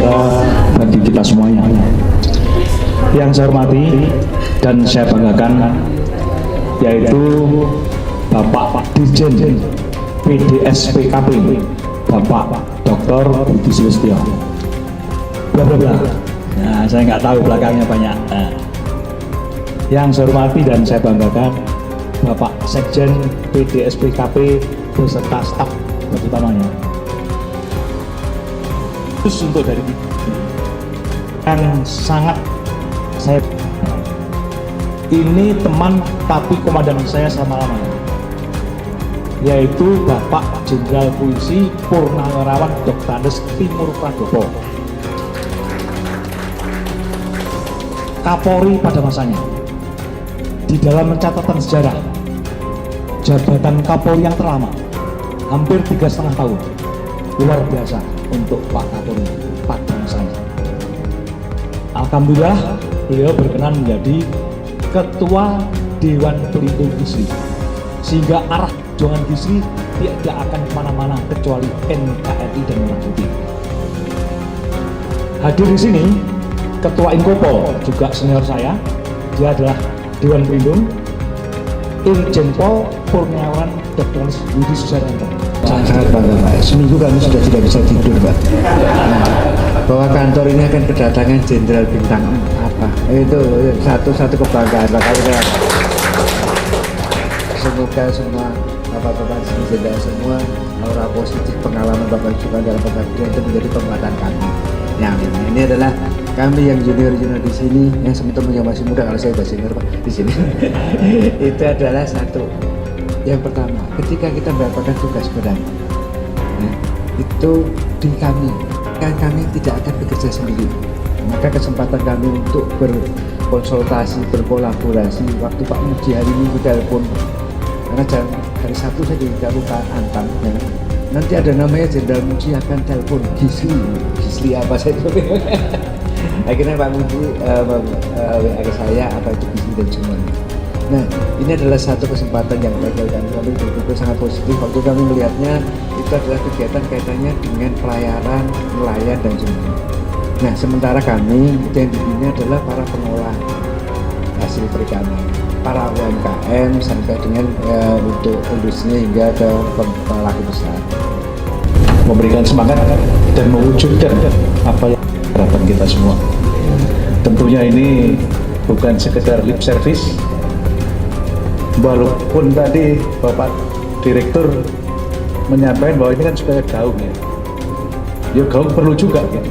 sejahtera bagi kita semuanya. Yang saya hormati dan saya banggakan yaitu Bapak Dirjen PDSPKP, Bapak Dr. Budi Sulistyo. Bla bla bla. Nah, saya nggak tahu belakangnya banyak. Nah. Yang saya hormati dan saya banggakan Bapak Sekjen PDSPKP beserta staf utamanya. Khusus untuk dari yang sangat saya ini teman tapi komandan saya selama-lamanya, yaitu Bapak Jenderal Polisi Purnawirawan Dr. Andes Timur Pradopo, Kapolri pada masanya. Di dalam catatan sejarah, jabatan Kapolri yang terlama, hampir 3,5 tahun, luar biasa untuk Pak Kapolri pada masanya. Alhamdulillah, beliau berkenan menjadi Ketua Dewan Pelindung Gisli, sehingga arah perjuangan Gisli tidak akan kemana-mana kecuali NKRI dan Merah Putih. Hadir di sini Ketua Inkopol, juga senior saya, dia adalah Dewan Pelindung Irjen Pol Purnawirawan Dr. Budi Susaranto. Sangat bangga Pak, seminggu kami sudah tidak bisa tidur Pak. Bahwa kantor ini akan kedatangan Jenderal Bintang apa? Itu satu kebanggaan Pak. Semoga semua Bapak-bapak jenderal semua aura positif pengalaman Bapak juga dalam pengabdian itu menjadi penguatan kami. Yang ini adalah kami yang junior di sini, yang teman-teman yang masih muda, kalau saya sudah senior Pak di sini. Itu adalah satu. Yang pertama, ketika kita mendapatkan tugas berat, itu di kami, kan kami tidak akan bekerja sendiri. Maka kesempatan kami untuk berkonsultasi, berkolaborasi. Waktu Pak Muji hari ini telepon, karena hari Sabtu saya di Daruka Antam, ya. Nanti ada namanya Jenderal Muji akan telepon Gisli apa saya itu. Akhirnya Pak Muji WA ke saya apa itu Gisli dan semuanya. Nah, ini adalah satu kesempatan yang bagi kami betul-betul sangat positif. Waktu kami melihatnya itu adalah kegiatan kaitannya dengan pelayaran, nelayan dan semuanya. Nah, sementara kami yang di sini adalah para pengolah hasil perikanan, para UMKM sampai dengan untuk industri hingga ke pelaku besar. Memberikan semangat dan mewujudkan apa yang harapan kita semua. Tentunya ini bukan sekedar lip service, walaupun tadi Bapak Direktur menyampaikan bahwa ini kan supaya gaung ya. Ya gaung perlu juga ya.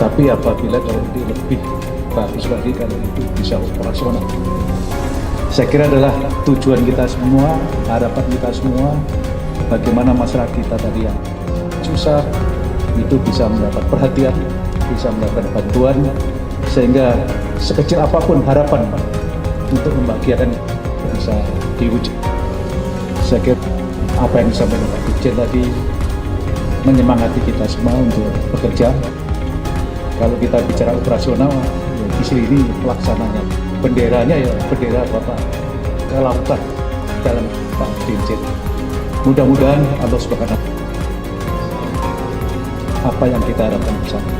Tapi apabila kalau ini lebih bagus lagi kalau itu bisa operasional. Saya kira adalah tujuan kita semua, harapan kita semua, bagaimana masyarakat kita tadi yang susah itu bisa mendapat perhatian, bisa mendapat bantuan, sehingga sekecil apapun harapan untuk membahagiakan bisa diwujud. Saya kira apa yang disampaikan Pak Dirjen tadi menyemangati kita semua untuk bekerja. Kalau kita bicara operasional, ya di sini pelaksananya, benderanya ya bendera Bapak Kelautan dalam Pak Dirjen. Mudah-mudahan Allah Subhanahu apa yang kita harapkan bersama.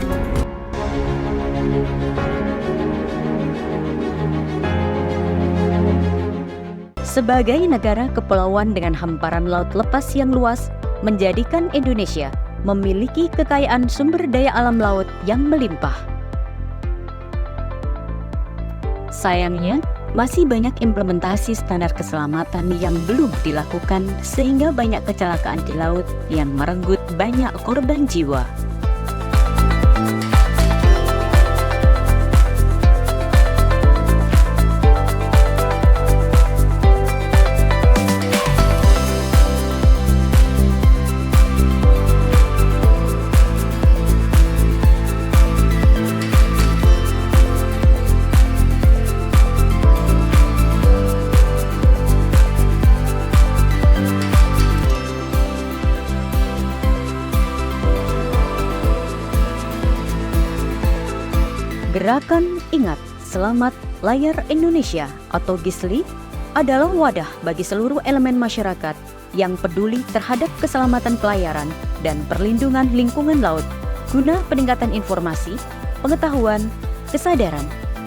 Sebagai negara kepulauan dengan hamparan laut lepas yang luas, menjadikan Indonesia memiliki kekayaan sumber daya alam laut yang melimpah. Sayangnya, masih banyak implementasi standar keselamatan yang belum dilakukan sehingga banyak kecelakaan di laut yang merenggut banyak korban jiwa. Gerakan Ingat Selamat Layar Indonesia atau Gisli adalah wadah bagi seluruh elemen masyarakat yang peduli terhadap keselamatan pelayaran dan perlindungan lingkungan laut guna peningkatan informasi, pengetahuan, kesadaran,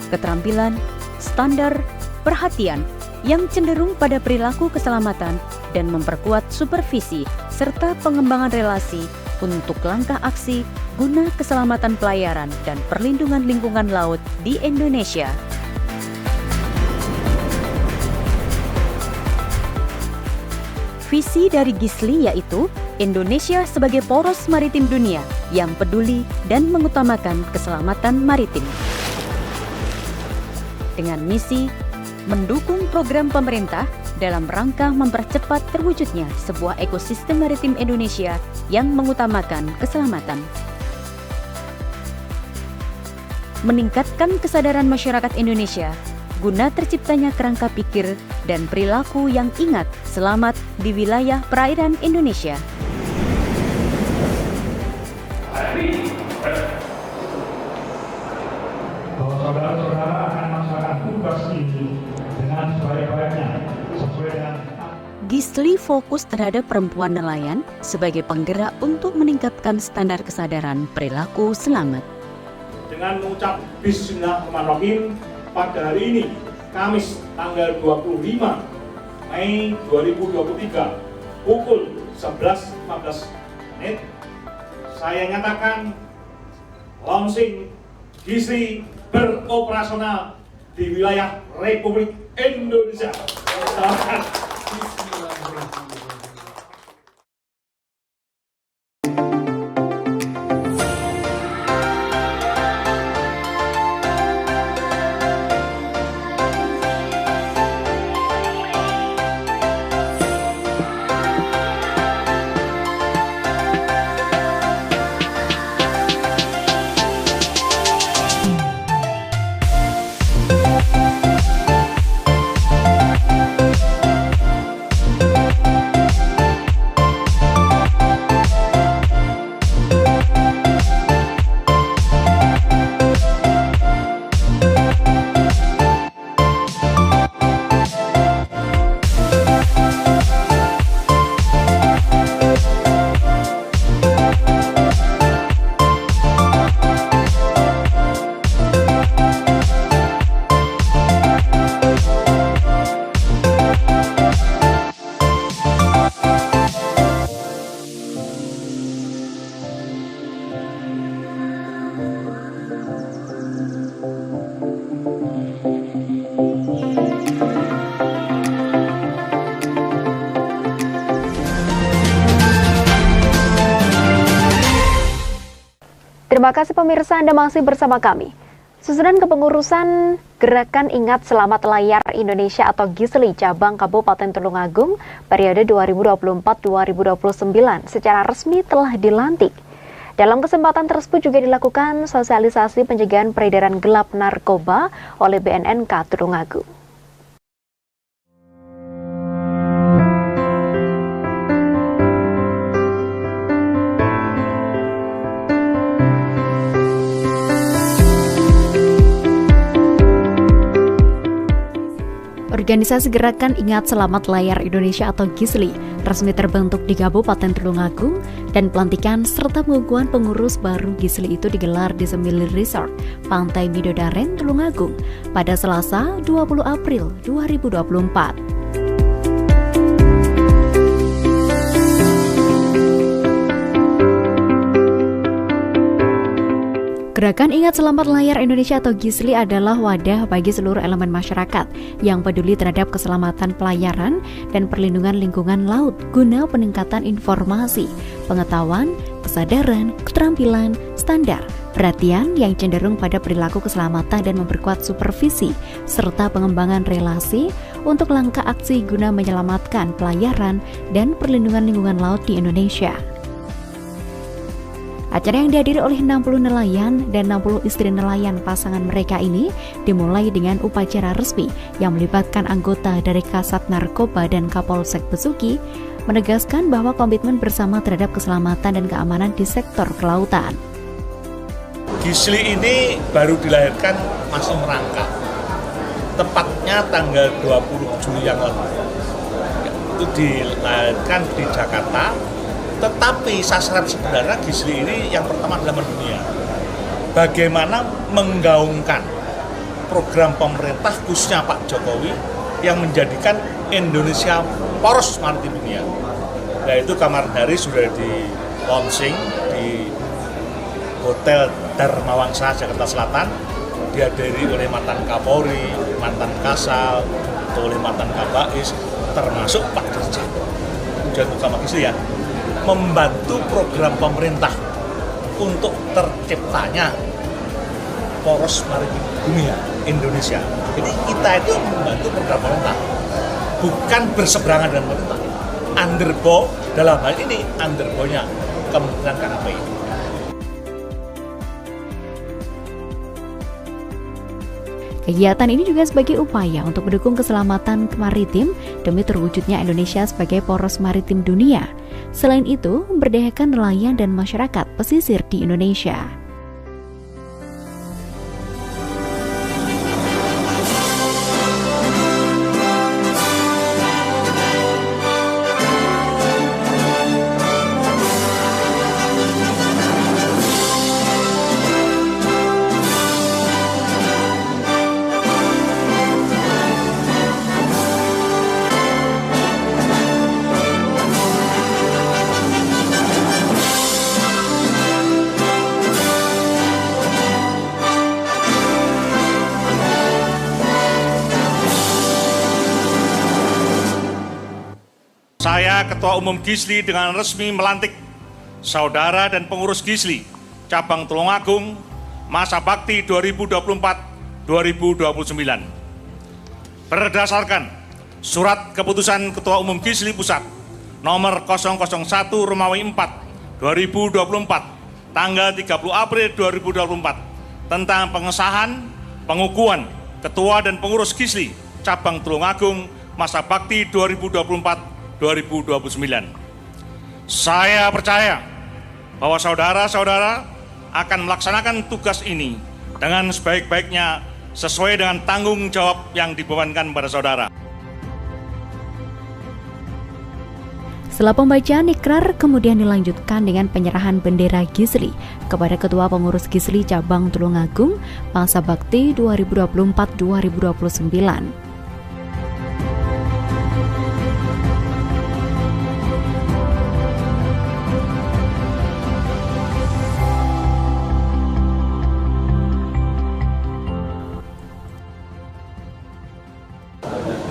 keterampilan, standar, perhatian yang cenderung pada perilaku keselamatan dan memperkuat supervisi serta pengembangan relasi untuk langkah aksi guna keselamatan pelayaran dan perlindungan lingkungan laut di Indonesia. Visi dari GISLI yaitu Indonesia sebagai poros maritim dunia yang peduli dan mengutamakan keselamatan maritim. Dengan misi mendukung program pemerintah dalam rangka mempercepat terwujudnya sebuah ekosistem maritim Indonesia yang mengutamakan keselamatan. Meningkatkan kesadaran masyarakat Indonesia guna terciptanya kerangka pikir dan perilaku yang ingat selamat di wilayah perairan Indonesia. Bahwa saudara-saudara akan melaksanakan tugas ini dengan sebaik-baiknya sesuai dengan GISLI fokus terhadap perempuan nelayan sebagai penggerak untuk meningkatkan standar kesadaran perilaku selamat. dengan mengucap Bismillahirrahmanirrahim pada hari ini Kamis tanggal 25 Mei 2023 pukul 11.15 saya nyatakan launching GISLI beroperasional di wilayah Republik Indonesia. Terima kasih pemirsa, Anda masih bersama kami. Susunan kepengurusan Gerakan Ingat Selamat Layar Indonesia atau GISLI Cabang Kabupaten Tulungagung periode 2024-2029 secara resmi telah dilantik. Dalam kesempatan tersebut juga dilakukan sosialisasi pencegahan peredaran gelap narkoba oleh BNNK Tulungagung. Organisasi Gerakan Ingat Selamat Layar Indonesia atau GISLI resmi terbentuk di Kabupaten Tulungagung dan pelantikan serta pengukuhan pengurus baru GISLI itu digelar di Semili Resort, Pantai Midodaren, Tulungagung pada Selasa 20 April 2024. Gerakan Ingat Selamat Layar Indonesia atau GISLI adalah wadah bagi seluruh elemen masyarakat yang peduli terhadap keselamatan pelayaran dan perlindungan lingkungan laut guna peningkatan informasi, pengetahuan, kesadaran, keterampilan, standar, perhatian yang cenderung pada perilaku keselamatan dan memperkuat supervisi, serta pengembangan relasi untuk langkah aksi guna menyelamatkan pelayaran dan perlindungan lingkungan laut di Indonesia. Acara yang dihadiri oleh 60 nelayan dan 60 istri nelayan pasangan mereka ini dimulai dengan upacara resmi yang melibatkan anggota dari Kasat Narkoba dan Kapolsek Besuki, menegaskan bahwa komitmen bersama terhadap keselamatan dan keamanan di sektor kelautan. GISLI ini baru dilahirkan masih merangkak, tepatnya tanggal 20 Juli yang lalu. Itu dilahirkan di Jakarta Tetapi sasaran sebenarnya Gisli ini yang pertama adalah mendunia. Bagaimana menggaungkan program pemerintah khususnya Pak Jokowi yang menjadikan Indonesia poros maritim dunia. Yaitu kemarin hari sudah di launching di Hotel Dharmawangsa Jakarta Selatan, dihadiri oleh mantan Kapolri, mantan Kasal, oleh mantan Kabais, termasuk Pak Dirjen. Dan utama Gisli ya, membantu program pemerintah untuk terciptanya poros maritim dunia Indonesia. Jadi kita itu membantu program pemerintah, bukan berseberangan dengan pemerintah. Underbow dalam hal ini underbownya Kementerian KAP. Kegiatan ini juga sebagai upaya untuk mendukung keselamatan maritim demi terwujudnya Indonesia sebagai poros maritim dunia. Selain itu, memberdayakan nelayan dan masyarakat pesisir di Indonesia. Saya, Ketua Umum Gisli, dengan resmi melantik saudara dan pengurus Gisli Cabang Tulungagung masa bakti 2024-2029. Berdasarkan Surat Keputusan Ketua Umum Gisli Pusat nomor 001 Romawi 4 2024 tanggal 30 April 2024 tentang pengesahan pengukuhan Ketua dan pengurus Gisli Cabang Tulungagung masa bakti 2024-2029. Saya percaya bahwa saudara-saudara akan melaksanakan tugas ini dengan sebaik-baiknya sesuai dengan tanggung jawab yang dibebankan pada saudara. Setelah pembacaan ikrar, kemudian dilanjutkan dengan penyerahan bendera Gisli kepada Ketua Pengurus Gisli Cabang Tulungagung masa bakti 2024-2029.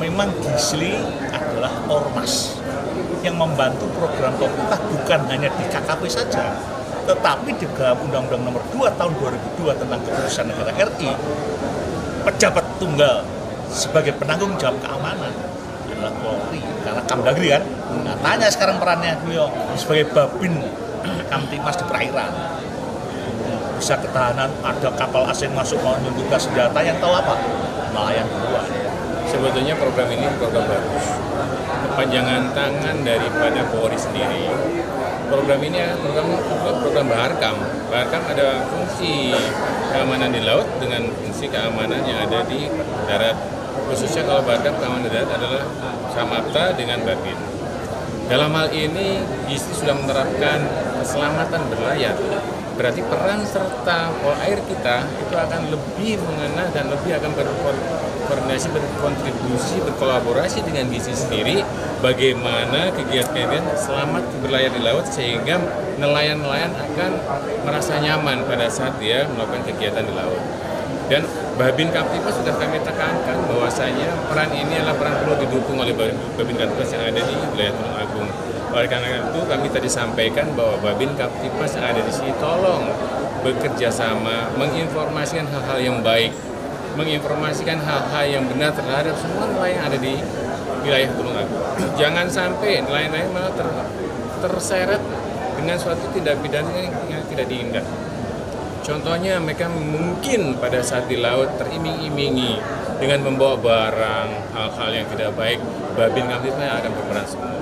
Memang Gisli adalah ormas yang membantu program pemerintah bukan hanya di KKP saja, tetapi di dalam Undang-Undang Nomor 2 Tahun 2002 tentang Kepolisian Negara RI, pejabat tunggal sebagai penanggung jawab keamanan adalah Polri, karena Kamdagri kan. Nah, tanya sekarang perannya beliau sebagai Babin Kamtipmas di perairan. Bisa ketahanan, ada kapal asing masuk mau menyuntikkan senjata, yang tahu apa? Nelayan duluan. Sebetulnya program ini program bagus, kepanjangan tangan daripada Polri sendiri. Program ini program Baharkam. Baharkam ada fungsi keamanan di laut dengan fungsi keamanan yang ada di darat. Khususnya kalau Baharkam keamanan di darat adalah Samapta dengan Babin. Dalam hal ini Gisli sudah menerapkan keselamatan berlayar. Berarti peran serta Polair kita itu akan lebih mengena dan lebih akan berkoordinasi, berkontribusi, berkolaborasi dengan Gisli sendiri bagaimana kegiatan selamat berlayar di laut sehingga nelayan-nelayan akan merasa nyaman pada saat dia melakukan kegiatan di laut. Dan Babin Kamtipmas sudah kami tekankan bahwasanya peran ini adalah peran perlu didukung oleh Babin Kamtipmas yang ada di wilayah Tulungagung. Oleh karena itu kami tadi sampaikan bahwa Babin Kamtipmas yang ada di sini tolong bekerja sama, menginformasikan hal-hal yang baik, menginformasikan hal-hal yang benar terhadap semua nelayan yang ada di wilayah Tulungagung. Jangan sampai nelayan-nelayan malah terseret dengan suatu tindak pidana yang tidak diinginkan. Contohnya mereka mungkin pada saat di laut teriming-imingi dengan membawa barang, hal-hal yang tidak baik, Babin Kamtipmas akan berperan semua.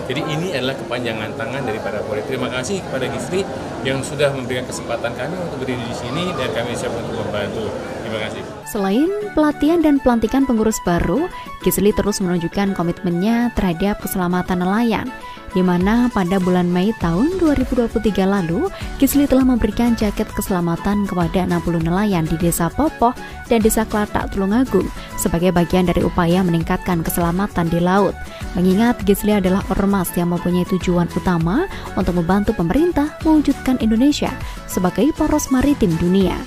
Jadi ini adalah kepanjangan tangan daripada Polri. Terima kasih kepada Gisli yang sudah memberikan kesempatan kami untuk berdiri di sini dan kami siap untuk membantu. Terima kasih. Selain pelatihan dan pelantikan pengurus baru, Gisli terus menunjukkan komitmennya terhadap keselamatan nelayan, di mana pada bulan Mei tahun 2023 lalu, Gisli telah memberikan jaket keselamatan kepada 60 nelayan di Desa Popoh dan Desa Klatak, Tulungagung sebagai bagian dari upaya meningkatkan keselamatan di laut. Mengingat Gisli adalah ormas yang mempunyai tujuan utama untuk membantu pemerintah mewujudkan Indonesia sebagai poros maritim dunia.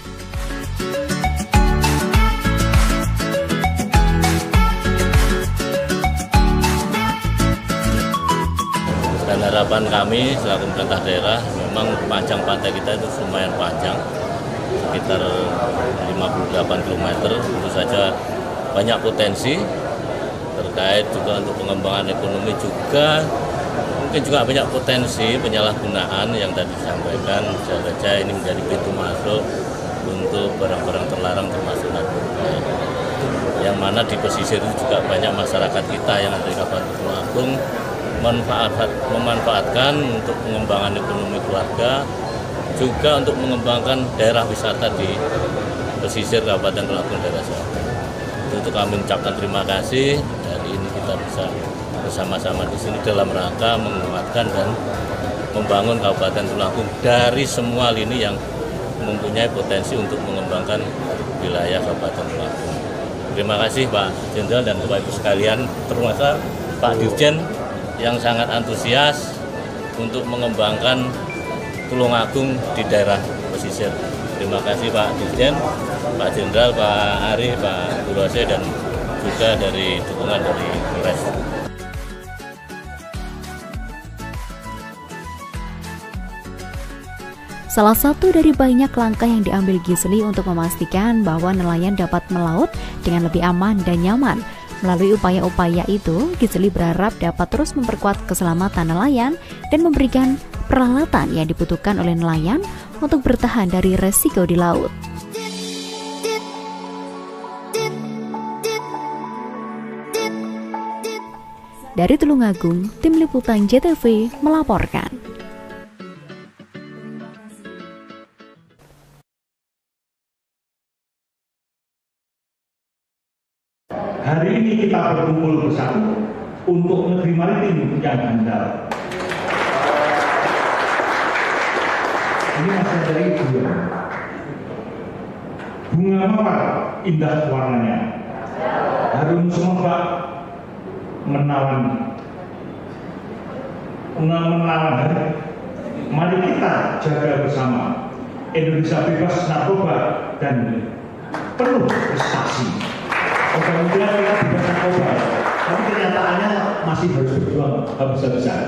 Dan harapan kami selaku pemerintah daerah, memang panjang pantai kita itu lumayan panjang, sekitar 58 km. Tentu saja banyak potensi terkait juga untuk pengembangan ekonomi, juga mungkin juga banyak potensi penyalahgunaan yang tadi disampaikan. Saja ini menjadi pintu masuk untuk barang-barang terlarang termasuk narkoba, yang mana di pesisir itu juga banyak masyarakat kita yang ada di Kabupaten Tulungagung memanfaatkan untuk pengembangan ekonomi keluarga, juga untuk mengembangkan daerah wisata di pesisir Kabupaten Tulungagung daerah selatan. Untuk kami mengucapkan terima kasih. Dari ini kita bisa bersama-sama di sini dalam rangka menguatkan dan membangun Kabupaten Tulungagung dari semua lini yang mempunyai potensi untuk mengembangkan wilayah Kabupaten Tulungagung. Terima kasih Pak Jenderal dan Bapak Ibu sekalian, terutama Pak Dirjen yang sangat antusias untuk mengembangkan Tulungagung di daerah pesisir. Terima kasih Pak Dirjen, Pak Jenderal, Pak Ari, Pak Burose, dan juga dari dukungan dari Polres. Salah satu dari banyak langkah yang diambil Gisli untuk memastikan bahwa nelayan dapat melaut dengan lebih aman dan nyaman. Melalui upaya-upaya itu, Gisli berharap dapat terus memperkuat keselamatan nelayan dan memberikan peralatan yang dibutuhkan oleh nelayan untuk bertahan dari resiko di laut. Dari Tulungagung, Tim Liputan JTV melaporkan. Hari ini kita berkumpul bersatu untuk negeri maritim yang handal. Ini masih dari bunga. Bunga mawar indah warnanya, harum semerbak menawan. Mari kita jaga bersama Indonesia bebas narkoba dan penuh prestasi. Mudah-mudahan kita bebas narkoba, tapi kenyataannya masih harus berjuang habis-habisan.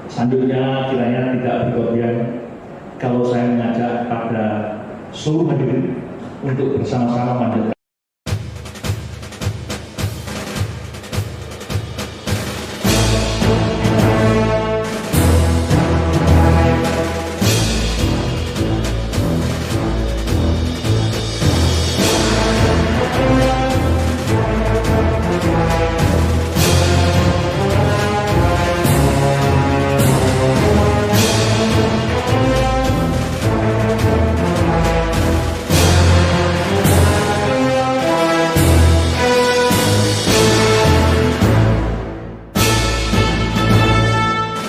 Selanjutnya kiranya tidak berlebihan kalau saya mengajak pada seluruh hadirin untuk bersama-sama melanjutkan